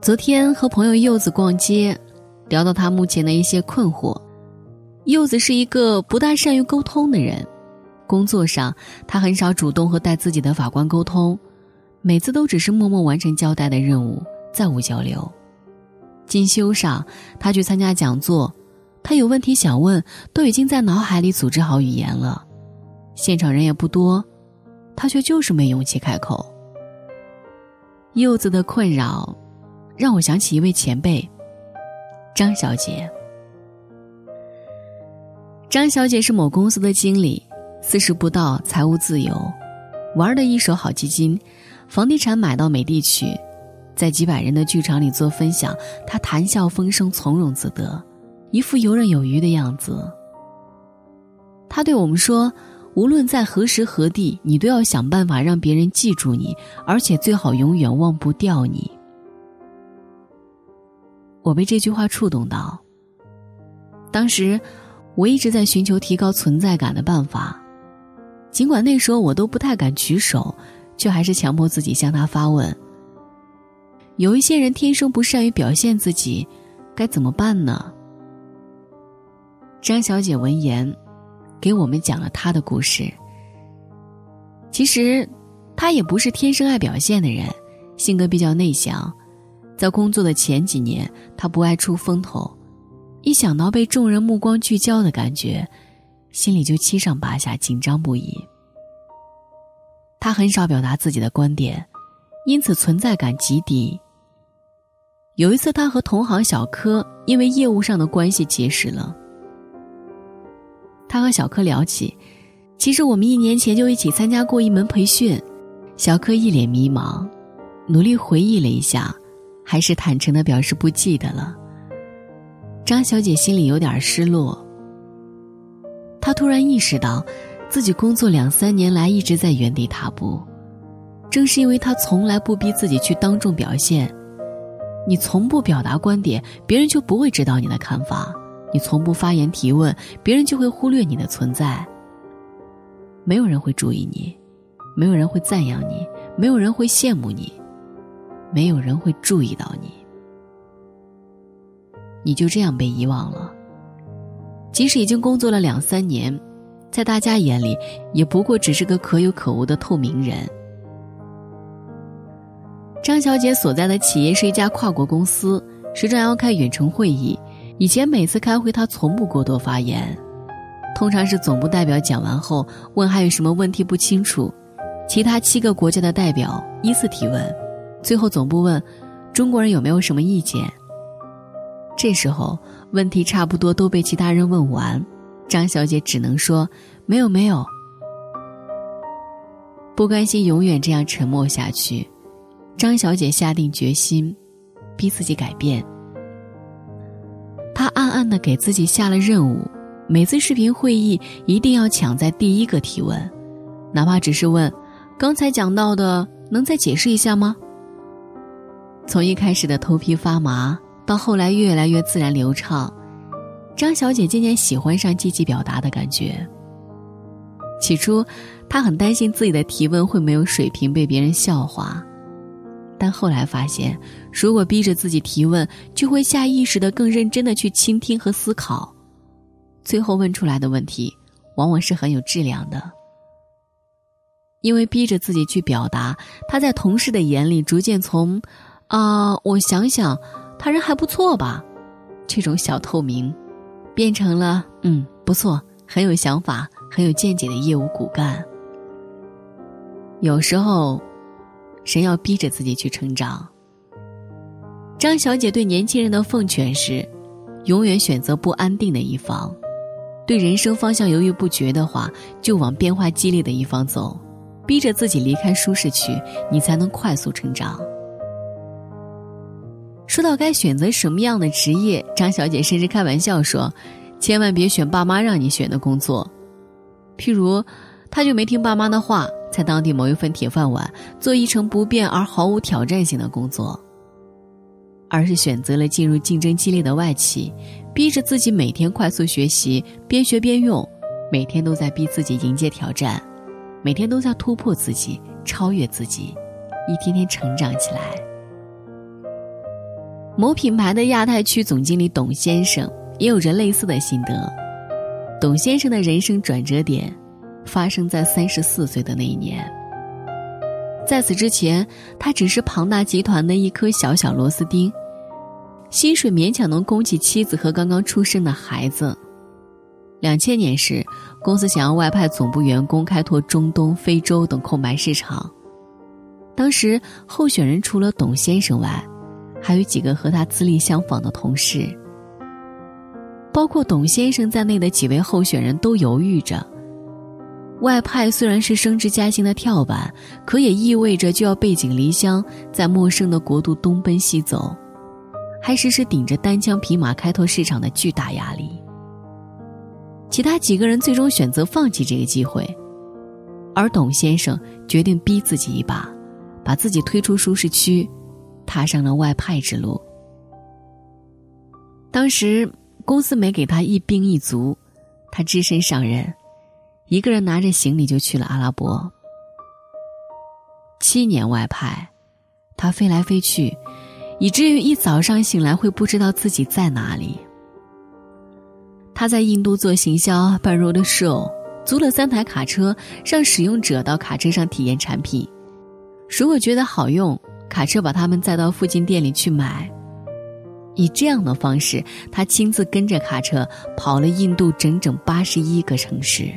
昨天和朋友柚子逛街，聊到他目前的一些困惑。柚子是一个不大善于沟通的人，工作上他很少主动和带自己的法官沟通，每次都只是默默完成交代的任务，再无交流。进修上，他去参加讲座，他有问题想问，都已经在脑海里组织好语言了，现场人也不多，他却就是没勇气开口。柚子的困扰让我想起一位前辈，张小姐。张小姐是某公司的经理，40不到，财务自由，玩的一手好基金，房地产买到美的去，在几百人的剧场里做分享，她谈笑风生，从容自得，一副游刃有余的样子。她对我们说，无论在何时何地，你都要想办法让别人记住你，而且最好永远忘不掉你。我被这句话触动到，当时我一直在寻求提高存在感的办法，尽管那时候我都不太敢举手，却还是强迫自己向他发问。有一些人天生不善于表现自己，该怎么办呢？张小姐闻言给我们讲了她的故事。其实她也不是天生爱表现的人，性格比较内向，在工作的前几年她不爱出风头，一想到被众人目光聚焦的感觉，心里就七上八下，紧张不已。她很少表达自己的观点，因此存在感极低。有一次她和同行小柯因为业务上的关系结识了，他和小柯聊起，其实我们1年前就一起参加过一门培训。小柯一脸迷茫，努力回忆了一下，还是坦诚地表示不记得了。张小姐心里有点失落，她突然意识到自己工作2-3年来一直在原地踏步，正是因为她从来不逼自己去当众表现。你从不表达观点，别人就不会知道你的看法，你从不发言提问，别人就会忽略你的存在。没有人会注意你，没有人会赞扬你，没有人会羡慕你，没有人会注意到你。你就这样被遗忘了。即使已经工作了2-3年，在大家眼里也不过只是个可有可无的透明人。张小姐所在的企业是一家跨国公司，时常要开远程会议，以前每次开会她从不过多发言，通常是总部代表讲完后问还有什么问题不清楚，其他7个国家的代表依次提问，最后总部问中国人有没有什么意见。这时候问题差不多都被其他人问完，张小姐只能说没有。不甘心永远这样沉默下去，张小姐下定决心逼自己改变。她暗暗地给自己下了任务，每次视频会议一定要抢在第一个提问，哪怕只是问刚才讲到的能再解释一下吗？从一开始的头皮发麻，到后来越来越自然流畅，张小姐渐渐喜欢上积极表达的感觉。起初她很担心自己的提问会没有水平，被别人笑话，但后来发现，如果逼着自己提问，就会下意识地更认真地去倾听和思考，最后问出来的问题往往是很有质量的。因为逼着自己去表达，她在同事的眼里逐渐从我想想他人还不错吧这种小透明，变成了不错，很有想法，很有见解的业务骨干。有时候人要逼着自己去成长。张小姐对年轻人的奉劝是，永远选择不安定的一方，对人生方向犹豫不决的话，就往变化激烈的一方走，逼着自己离开舒适区，你才能快速成长。说到该选择什么样的职业，张小姐甚至开玩笑说，千万别选爸妈让你选的工作。譬如她就没听爸妈的话，在当地某一份铁饭碗做一成不变而毫无挑战性的工作，而是选择了进入竞争激烈的外企，逼着自己每天快速学习，边学边用，每天都在逼自己迎接挑战，每天都在突破自己，超越自己，一天天成长起来。某品牌的亚太区总经理董先生也有着类似的心得。董先生的人生转折点发生在34岁的那一年。在此之前，他只是庞大集团的一颗小小螺丝钉，薪水勉强能供起妻子和刚刚出生的孩子。2000年时，公司想要外派总部员工开拓中东、非洲等空白市场。当时候选人除了董先生外，还有几个和他资历相仿的同事。包括董先生在内的几位候选人都犹豫着，外派虽然是升职加薪的跳板，可也意味着就要背井离乡，在陌生的国度东奔西走，还时时顶着单枪匹马开拓市场的巨大压力。其他几个人最终选择放弃这个机会，而董先生决定逼自己一把，把自己推出舒适区，踏上了外派之路。当时公司没给他一兵一卒，他只身上阵，一个人拿着行李就去了阿拉伯。7年外派，他飞来飞去，以至于一早上醒来会不知道自己在哪里。他在印度做行销，办 road show， 租了3台卡车，让使用者到卡车上体验产品。如果觉得好用，卡车把他们载到附近店里去买。以这样的方式，他亲自跟着卡车跑了印度整整81个城市。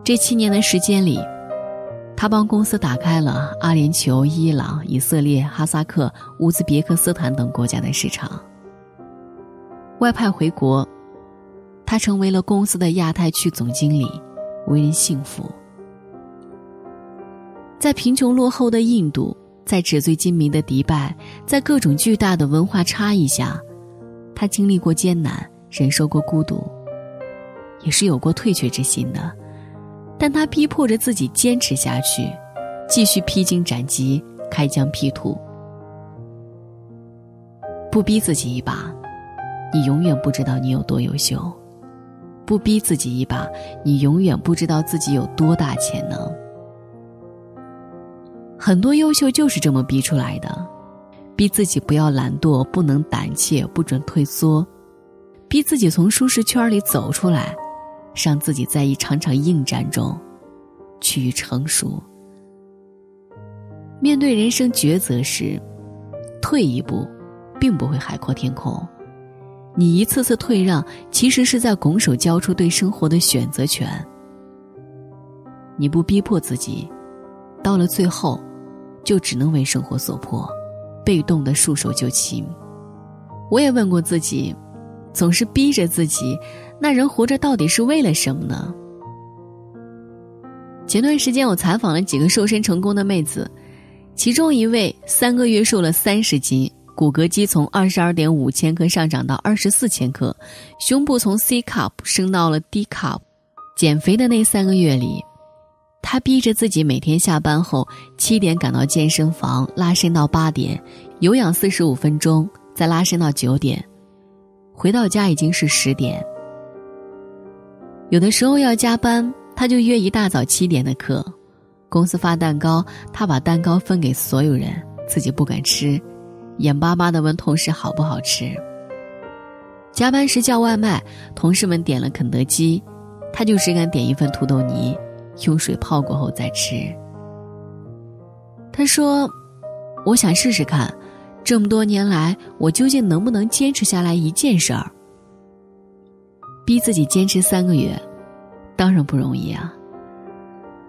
这7年的时间里，他帮公司打开了阿联酋、伊朗、以色列、哈萨克、乌兹别克斯坦等国家的市场。外派回国，他成为了公司的亚太区总经理，为人幸福。在贫穷落后的印度，在纸醉金迷的迪拜，在各种巨大的文化差异下，他经历过艰难，忍受过孤独，也是有过退却之心的。但他逼迫着自己坚持下去，继续披荆斩棘，开疆辟土。不逼自己一把，你永远不知道你有多优秀；不逼自己一把，你永远不知道自己有多大潜能。很多优秀就是这么逼出来的，逼自己不要懒惰，不能胆怯，不准退缩，逼自己从舒适圈里走出来，让自己在一场场硬战中趋于成熟。面对人生抉择时，退一步并不会海阔天空，你一次次退让，其实是在拱手交出对生活的选择权。你不逼迫自己，到了最后就只能为生活所迫，被动的束手就擒。我也问过自己，总是逼着自己，那人活着到底是为了什么呢？前段时间我采访了几个瘦身成功的妹子，其中一位3个月瘦了30斤，骨骼肌从22.5千克上涨到24千克，胸部从 C cup 升到了 D cup。 减肥的那3个月里，他逼着自己每天下班后7点赶到健身房，拉伸到8点，有氧45分钟，再拉伸到9点，回到家已经是10点。有的时候要加班，他就约一大早7点的课，公司发蛋糕，他把蛋糕分给所有人，自己不敢吃，眼巴巴地问同事好不好吃。加班时叫外卖，同事们点了肯德基，他就只敢点一份土豆泥，用水泡过后再吃。他说，我想试试看，这么多年来我究竟能不能坚持下来一件事儿。逼自己坚持3个月，当然不容易啊。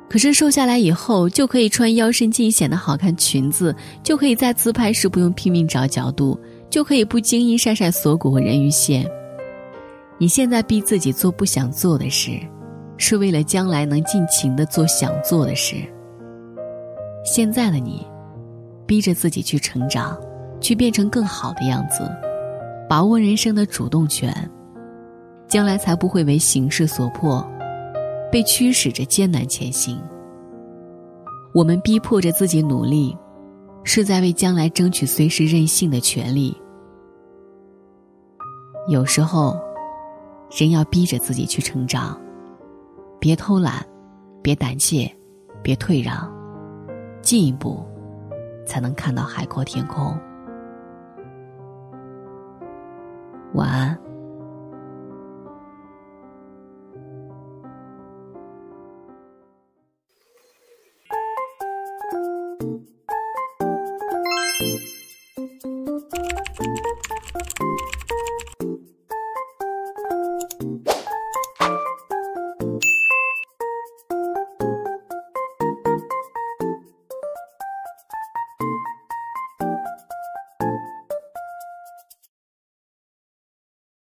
可是瘦下来以后，就可以穿腰身尽显的好看裙子，就可以在自拍时不用拼命找角度，就可以不经意晒晒锁骨和人鱼线。你现在逼自己做不想做的事，是为了将来能尽情地做想做的事。现在的你，逼着自己去成长，去变成更好的样子，把握人生的主动权，将来才不会为形势所迫，被驱使着艰难前行。我们逼迫着自己努力，是在为将来争取随时任性的权利。有时候，人要逼着自己去成长，别偷懒，别胆怯，别退让，进一步才能看到海阔天空。